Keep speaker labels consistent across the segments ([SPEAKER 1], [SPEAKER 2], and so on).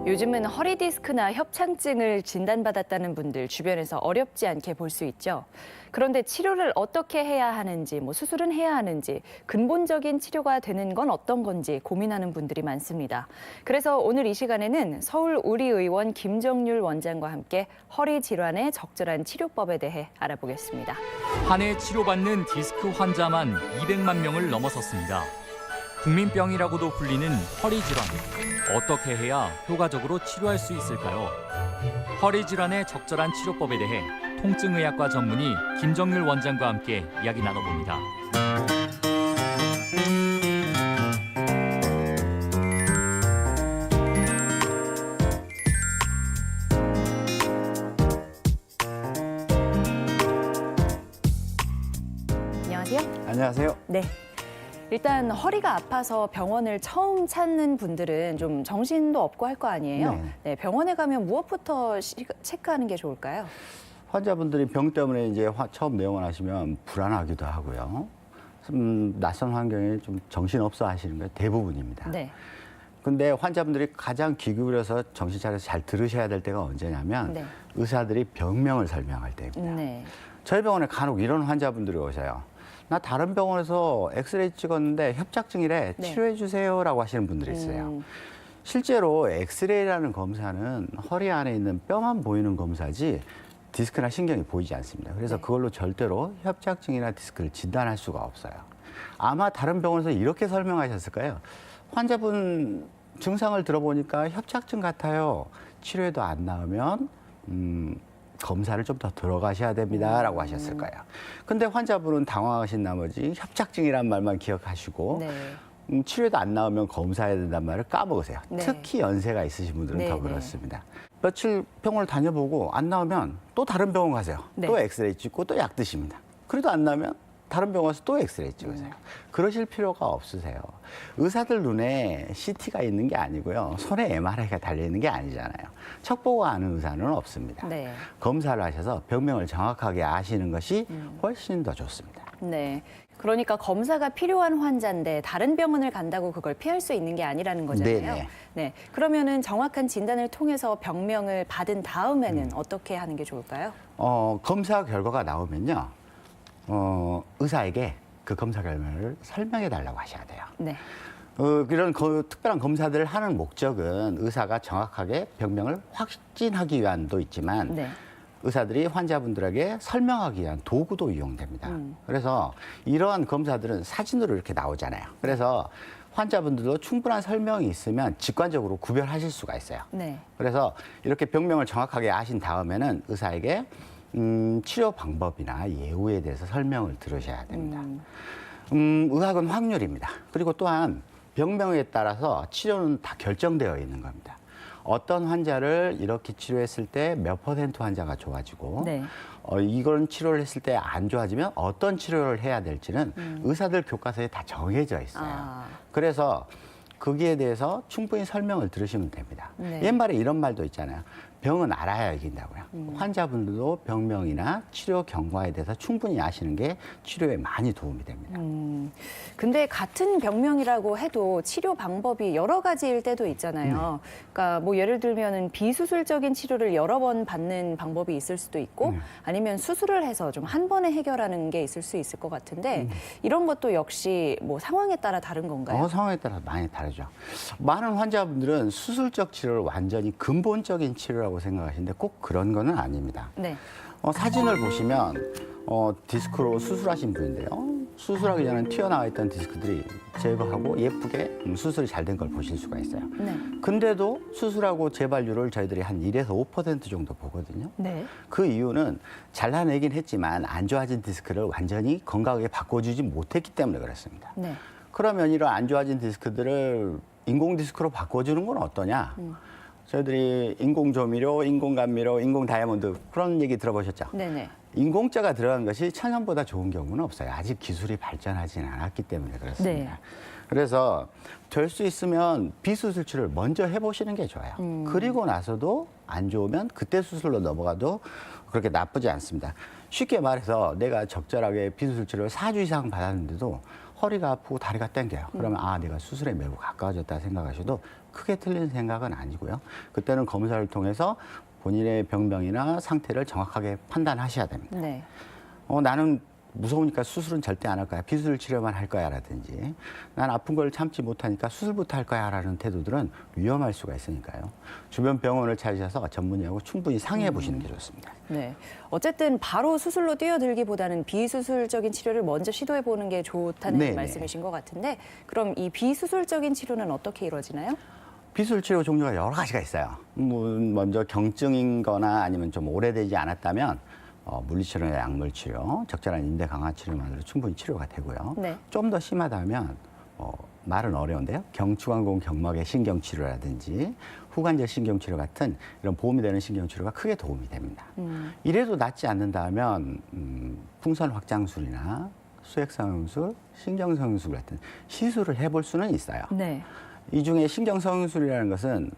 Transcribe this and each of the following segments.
[SPEAKER 1] 요즘은 허리 디스크나 협착증을 진단받았다는 분들 주변에서 어렵지 않게 볼 수 있죠. 그런데 치료를 어떻게 해야 하는지, 수술은 해야 하는지, 근본적인 치료가 되는 건 어떤 건지 고민하는 분들이 많습니다. 그래서 오늘 이 시간에는 서울우리의원 김정률 원장과 함께 허리 질환의 적절한 치료법에 대해 알아보겠습니다.
[SPEAKER 2] 한 해 치료받는 디스크 환자만 200만 명을 넘어섰습니다. 국민병이라고도 불리는 허리 질환. 어떻게 해야 효과적으로 치료할 수 있을까요? 허리 질환의 적절한 치료법에 대해 통증의학과 전문의 김정률 원장과 함께 이야기 나눠봅니다.
[SPEAKER 1] 안녕하세요.
[SPEAKER 3] 안녕하세요.
[SPEAKER 1] 네. 일단 허리가 아파서 병원을 처음 찾는 분들은 좀 정신도 없고 할 거 아니에요? 네, 병원에 가면 무엇부터 체크하는 게 좋을까요?
[SPEAKER 3] 환자분들이 병 때문에 이제 처음 내원하시면 불안하기도 하고요. 낯선 환경에 좀 정신없어 하시는 게 대부분입니다.
[SPEAKER 1] 네.
[SPEAKER 3] 근데 환자분들이 가장 귀 기울여서 정신 차려서 잘 들으셔야 될 때가 언제냐면
[SPEAKER 1] 네.
[SPEAKER 3] 의사들이 병명을 설명할 때입니다.
[SPEAKER 1] 네.
[SPEAKER 3] 저희 병원에 간혹 이런 환자분들이 오셔요. 나 다른 병원에서 엑스레이 찍었는데 협착증이래,
[SPEAKER 1] 네.
[SPEAKER 3] 치료해 주세요라고 하시는 분들이 있어요. 실제로 엑스레이라는 검사는 허리 안에 있는 뼈만 보이는 검사지 디스크나 신경이 보이지 않습니다. 그래서
[SPEAKER 1] 네.
[SPEAKER 3] 그걸로 절대로 협착증이나 디스크를 진단할 수가 없어요. 아마 다른 병원에서 이렇게 설명하셨을까요? 환자분 증상을 들어보니까 협착증 같아요. 치료해도 안 나으면 검사를 좀 더 들어가셔야 됩니다라고 하셨을 거예요. 근데 환자분은 당황하신 나머지 협착증이란 말만 기억하시고
[SPEAKER 1] 네.
[SPEAKER 3] 치료도 안 나오면 검사해야 된다는 말을 까먹으세요.
[SPEAKER 1] 네.
[SPEAKER 3] 특히 연세가 있으신 분들은
[SPEAKER 1] 네,
[SPEAKER 3] 더
[SPEAKER 1] 네.
[SPEAKER 3] 그렇습니다. 며칠 병원을 다녀보고 안 나오면 또 다른 병원 가세요.
[SPEAKER 1] 네.
[SPEAKER 3] 또 엑스레이 찍고 또 약 드십니다. 그래도 안 나오면 다른 병원 가서 또 엑스레이 찍으세요. 그러실 필요가 없으세요. 의사들 눈에 CT가 있는 게 아니고요. 손에 MRI가 달려있는 게 아니잖아요. 척 보고 아는 의사는 없습니다.
[SPEAKER 1] 네.
[SPEAKER 3] 검사를 하셔서 병명을 정확하게 아시는 것이 훨씬 더 좋습니다.
[SPEAKER 1] 네. 그러니까 검사가 필요한 환자인데 다른 병원을 간다고 그걸 피할 수 있는 게 아니라는 거잖아요.
[SPEAKER 3] 네네.
[SPEAKER 1] 네. 그러면은 정확한 진단을 통해서 병명을 받은 다음에는 어떻게 하는 게 좋을까요?
[SPEAKER 3] 검사 결과가 나오면요. 의사에게 그 검사 결과를 설명해 달라고 하셔야 돼요.
[SPEAKER 1] 네.
[SPEAKER 3] 이런 특별한 검사들을 하는 목적은 의사가 정확하게 병명을 확진하기 위함도 있지만
[SPEAKER 1] 네.
[SPEAKER 3] 의사들이 환자분들에게 설명하기 위한 도구도 이용됩니다. 그래서 이러한 검사들은 사진으로 이렇게 나오잖아요. 그래서 환자분들도 충분한 설명이 있으면 직관적으로 구별하실 수가 있어요.
[SPEAKER 1] 네.
[SPEAKER 3] 그래서 이렇게 병명을 정확하게 아신 다음에는 의사에게 치료 방법이나 예후에 대해서 설명을 들으셔야 됩니다. 의학은 확률입니다. 그리고 또한 병명에 따라서 치료는 다 결정되어 있는 겁니다. 어떤 환자를 이렇게 치료했을 때 몇 퍼센트 환자가 좋아지고
[SPEAKER 1] 네.
[SPEAKER 3] 이런 치료를 했을 때 안 좋아지면 어떤 치료를 해야 될지는 의사들 교과서에 다 정해져 있어요. 그래서 거기에 대해서 충분히 설명을 들으시면 됩니다.
[SPEAKER 1] 네.
[SPEAKER 3] 옛말에 이런 말도 있잖아요. 병은 알아야 이긴다고요. 환자분들도 병명이나 치료 경과에 대해서 충분히 아시는 게 치료에 많이 도움이 됩니다.
[SPEAKER 1] 근데 같은 병명이라고 해도 치료 방법이 여러 가지일 때도 있잖아요. 그러니까 예를 들면은 비수술적인 치료를 여러 번 받는 방법이 있을 수도 있고 아니면 수술을 해서 좀 한 번에 해결하는 게 있을 수 있을 것 같은데 이런 것도 역시 상황에 따라 다른 건가요?
[SPEAKER 3] 상황에 따라 많이 다르죠. 많은 환자분들은 수술적 치료를 완전히 근본적인 치료라고 생각하시는데 꼭 그런 거는 아닙니다.
[SPEAKER 1] 네.
[SPEAKER 3] 사진을 보시면 디스크로 수술하신 분인데요. 수술하기 전에 튀어나와 있던 디스크들이 제거하고 예쁘게 수술이 잘 된 걸 보실 수가 있어요.
[SPEAKER 1] 네.
[SPEAKER 3] 근데도 수술하고 재발률을 저희들이 한 1에서 5% 정도 보거든요.
[SPEAKER 1] 네.
[SPEAKER 3] 그 이유는 잘라내긴 했지만 안 좋아진 디스크를 완전히 건강하게 바꿔주지 못했기 때문에 그렇습니다.
[SPEAKER 1] 네.
[SPEAKER 3] 그러면 이런 안 좋아진 디스크들을 인공 디스크로 바꿔주는 건 어떠냐? 저희들이 인공조미료, 인공감미료, 인공다이아몬드 그런 얘기 들어보셨죠?
[SPEAKER 1] 네네.
[SPEAKER 3] 인공자가 들어간 것이 천연보다 좋은 경우는 없어요. 아직 기술이 발전하지는 않았기 때문에 그렇습니다.
[SPEAKER 1] 네.
[SPEAKER 3] 그래서 될 수 있으면 비수술 치료를 먼저 해보시는 게 좋아요. 그리고 나서도 안 좋으면 그때 수술로 넘어가도 그렇게 나쁘지 않습니다. 쉽게 말해서 내가 적절하게 비수술 치료를 4주 이상 받았는데도 허리가 아프고 다리가 땡겨요. 그러면 아, 내가 수술에 매우 가까워졌다 생각하셔도 크게 틀린 생각은 아니고요. 그때는 검사를 통해서 본인의 병명이나 상태를 정확하게 판단하셔야 됩니다.
[SPEAKER 1] 네.
[SPEAKER 3] 나는 무서우니까 수술은 절대 안 할 거야. 비수술 치료만 할 거야 라든지 난 아픈 걸 참지 못하니까 수술부터 할 거야 라는 태도들은 위험할 수가 있으니까요. 주변 병원을 찾으셔서 전문의하고 충분히 상의해 보시는 게 좋습니다.
[SPEAKER 1] 네. 어쨌든 바로 수술로 뛰어들기보다는 비수술적인 치료를 먼저 시도해 보는 게 좋다는
[SPEAKER 3] 네네.
[SPEAKER 1] 말씀이신 것 같은데 그럼 이 비수술적인 치료는 어떻게 이루어지나요?
[SPEAKER 3] 비수술 치료 종류가 여러 가지가 있어요. 먼저 경증인 거나 아니면 좀 오래되지 않았다면 물리치료나 약물치료, 적절한 인대 강화 치료만으로 충분히 치료가 되고요.
[SPEAKER 1] 네.
[SPEAKER 3] 좀 더 심하다면 말은 어려운데요. 경추관공 경막의 신경치료라든지 후관절 신경치료 같은 이런 보험이 되는 신경치료가 크게 도움이 됩니다. 이래도 낫지 않는다면 풍선 확장술이나 수액성형술, 신경성형술 같은 시술을 해볼 수는 있어요.
[SPEAKER 1] 네.
[SPEAKER 3] 이 중에 신경성형술이라는 것은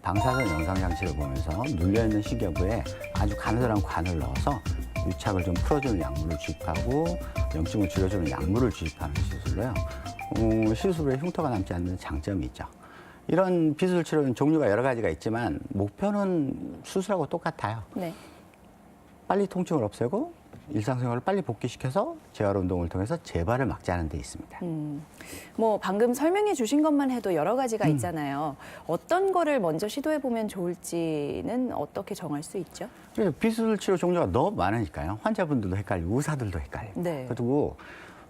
[SPEAKER 3] 방사선 영상장치를 보면서 눌려있는 신경부에 아주 가느다란 관을 넣어서 유착을 좀 풀어주는 약물을 주입하고 염증을 줄여주는 약물을 주입하는 시술로요. 시술에 흉터가 남지 않는 장점이 있죠. 이런 비수술 치료는 종류가 여러 가지가 있지만 목표는 수술하고 똑같아요.
[SPEAKER 1] 네.
[SPEAKER 3] 빨리 통증을 없애고 일상생활을 빨리 복귀시켜서 재활 운동을 통해서 재발을 막자는 데 있습니다.
[SPEAKER 1] 뭐 방금 설명해 주신 것만 해도 여러 가지가 있잖아요. 어떤 거를 먼저 시도해 보면 좋을지는 어떻게 정할 수 있죠?
[SPEAKER 3] 그래서 비수술 치료 종류가 너무 많으니까요. 환자분들도 헷갈리고 의사들도 헷갈립니다.
[SPEAKER 1] 네.
[SPEAKER 3] 그리고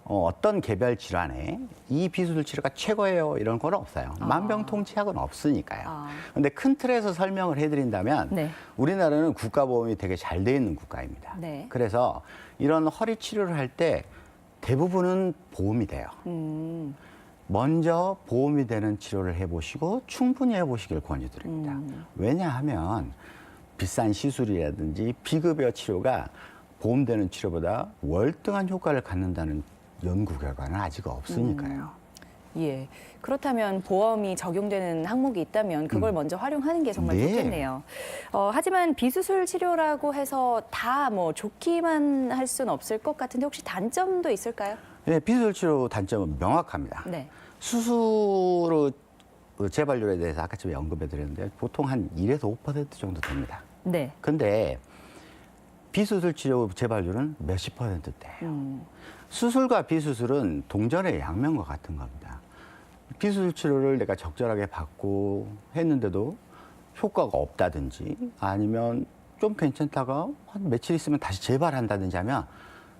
[SPEAKER 3] 어떤 개별 질환에 이 비수술 치료가 최고예요 이런 건 없어요. 만병통치약은 없으니까요. 그런데 큰 틀에서 설명을 해드린다면
[SPEAKER 1] 네.
[SPEAKER 3] 우리나라는 국가보험이 되게 잘 돼 있는 국가입니다.
[SPEAKER 1] 네.
[SPEAKER 3] 그래서 이런 허리 치료를 할 때 대부분은 보험이 돼요. 먼저 보험이 되는 치료를 해보시고 충분히 해보시길 권유드립니다. 왜냐하면 비싼 시술이라든지 비급여 치료가 보험되는 치료보다 월등한 효과를 갖는다는 연구 결과는 아직 없으니까요.
[SPEAKER 1] 예. 그렇다면 보험이 적용되는 항목이 있다면 그걸 먼저 활용하는 게 정말
[SPEAKER 3] 네.
[SPEAKER 1] 좋겠네요. 하지만 비수술 치료라고 해서 다 뭐 좋기만 할 수는 없을 것 같은데 혹시 단점도 있을까요?
[SPEAKER 3] 네, 비수술 치료 단점은 명확합니다.
[SPEAKER 1] 네.
[SPEAKER 3] 수술로 재발률에 대해서 아까쯤에 언급해 드렸는데 보통 한 1에서 5% 정도 됩니다.
[SPEAKER 1] 네.
[SPEAKER 3] 근데 비수술 치료 재발률은 몇십 %대예요. 수술과 비수술은 동전의 양면과 같은 겁니다. 비수술 치료를 내가 적절하게 받고 했는데도 효과가 없다든지 아니면 좀 괜찮다가 한 며칠 있으면 다시 재발한다든지 하면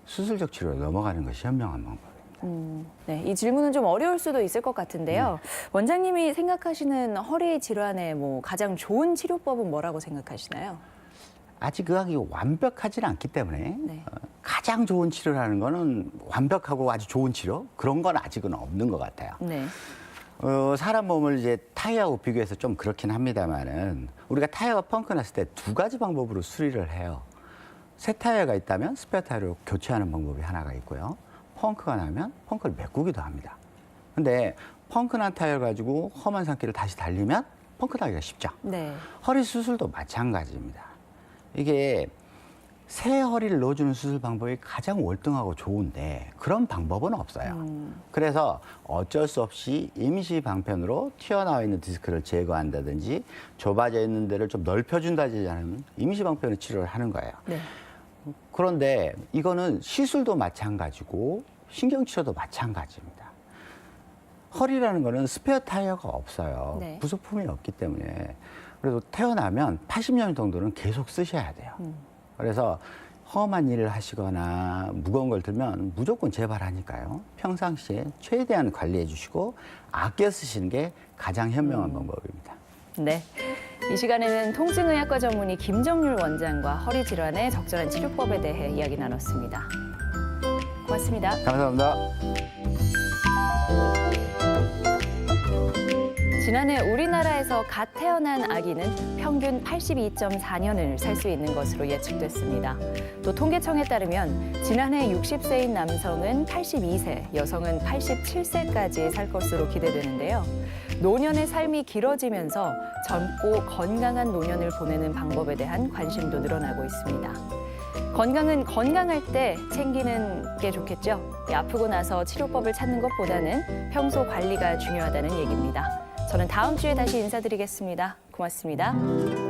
[SPEAKER 3] 수술적 치료로 넘어가는 것이 현명한 방법입니다.
[SPEAKER 1] 네, 이 질문은 좀 어려울 수도 있을 것 같은데요. 원장님이 생각하시는 허리 질환의 뭐 가장 좋은 치료법은 뭐라고 생각하시나요?
[SPEAKER 3] 아직 의학이 완벽하지는 않기 때문에
[SPEAKER 1] 네.
[SPEAKER 3] 가장 좋은 치료라는 거는 완벽하고 아주 좋은 치료 그런 건 아직은 없는 것 같아요.
[SPEAKER 1] 네.
[SPEAKER 3] 사람 몸을 이제 타이어하고 비교해서 좀 그렇긴 합니다만은 우리가 타이어가 펑크 났을 때 두 가지 방법으로 수리를 해요. 새 타이어가 있다면 스페어 타이어로 교체하는 방법이 하나가 있고요. 펑크가 나면 펑크를 메꾸기도 합니다. 근데 펑크 난 타이어 가지고 험한 산길을 다시 달리면 펑크 나기가 쉽죠.
[SPEAKER 1] 네.
[SPEAKER 3] 허리 수술도 마찬가지입니다. 이게 새 허리를 넣어주는 수술 방법이 가장 월등하고 좋은데 그런 방법은 없어요. 그래서 어쩔 수 없이 임시 방편으로 튀어나와 있는 디스크를 제거한다든지 좁아져 있는 데를 좀 넓혀준다든지 하는 임시 방편의 치료를 하는 거예요.
[SPEAKER 1] 네.
[SPEAKER 3] 그런데 이거는 시술도 마찬가지고 신경치료도 마찬가지입니다. 허리라는 거는 스페어 타이어가 없어요.
[SPEAKER 1] 네.
[SPEAKER 3] 부속품이 없기 때문에. 그래도 태어나면 80년 정도는 계속 쓰셔야 돼요. 그래서 험한 일을 하시거나 무거운 걸 들면 무조건 재발하니까요. 평상시에 최대한 관리해 주시고 아껴 쓰시는 게 가장 현명한 방법입니다.
[SPEAKER 1] 네. 이 시간에는 통증의학과 전문의 김정률 원장과 허리 질환의 적절한 치료법에 대해 이야기 나눴습니다. 고맙습니다.
[SPEAKER 3] 감사합니다.
[SPEAKER 1] 지난해 우리나라에서 갓 태어난 아기는 평균 82.4년을 살 수 있는 것으로 예측됐습니다. 또 통계청에 따르면 지난해 60세인 남성은 82세, 여성은 87세까지 살 것으로 기대되는데요. 노년의 삶이 길어지면서 젊고 건강한 노년을 보내는 방법에 대한 관심도 늘어나고 있습니다. 건강은 건강할 때 챙기는 게 좋겠죠. 아프고 나서 치료법을 찾는 것보다는 평소 관리가 중요하다는 얘기입니다. 저는 다음 주에 다시 인사드리겠습니다. 고맙습니다.